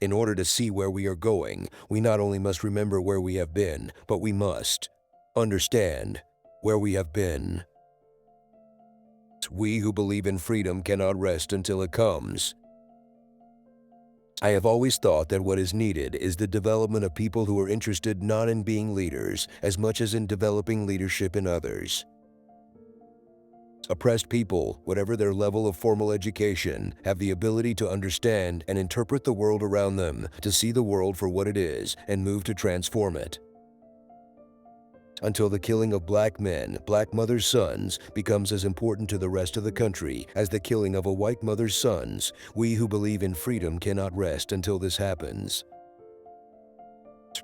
In order to see where we are going, we not only must remember where we have been, but we must understand where we have been. We who believe in freedom cannot rest until it comes. I have always thought that what is needed is the development of people who are interested not in being leaders as much as in developing leadership in others. Oppressed people, whatever their level of formal education, have the ability to understand and interpret the world around them, to see the world for what it is and move to transform it. Until the killing of black men, black mothers' sons, becomes as important to the rest of the country as the killing of a white mother's sons, we who believe in freedom cannot rest until this happens.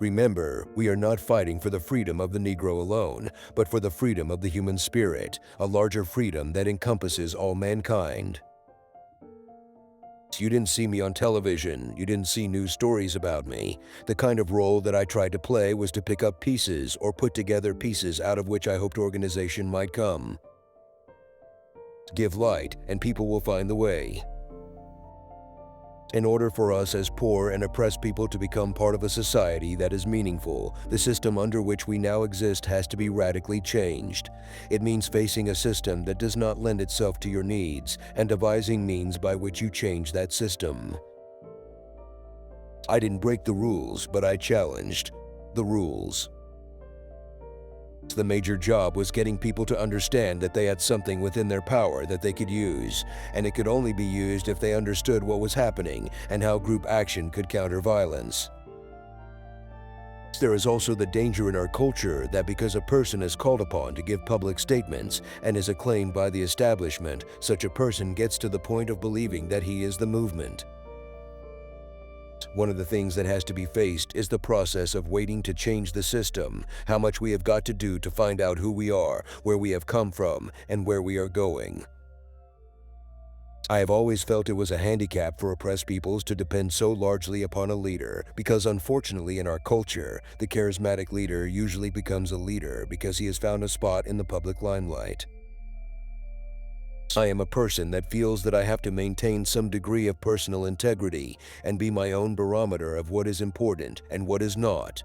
Remember, we are not fighting for the freedom of the Negro alone, but for the freedom of the human spirit, a larger freedom that encompasses all mankind. You didn't see me on television, you didn't see news stories about me. The kind of role that I tried to play was to pick up pieces or put together pieces out of which I hoped organization might come. Give light and people will find the way. In order for us as poor and oppressed people to become part of a society that is meaningful, the system under which we now exist has to be radically changed. It means facing a system that does not lend itself to your needs and devising means by which you change that system. I didn't break the rules, but I challenged the rules. The major job was getting people to understand that they had something within their power that they could use, and it could only be used if they understood what was happening and how group action could counter violence. There is also the danger in our culture that because a person is called upon to give public statements and is acclaimed by the establishment, such a person gets to the point of believing that he is the movement. One of the things that has to be faced is the process of waiting to change the system, how much we have got to do to find out who we are, where we have come from, and where we are going. I have always felt it was a handicap for oppressed peoples to depend so largely upon a leader, because unfortunately in our culture, the charismatic leader usually becomes a leader because he has found a spot in the public limelight. I am a person that feels that I have to maintain some degree of personal integrity and be my own barometer of what is important and what is not.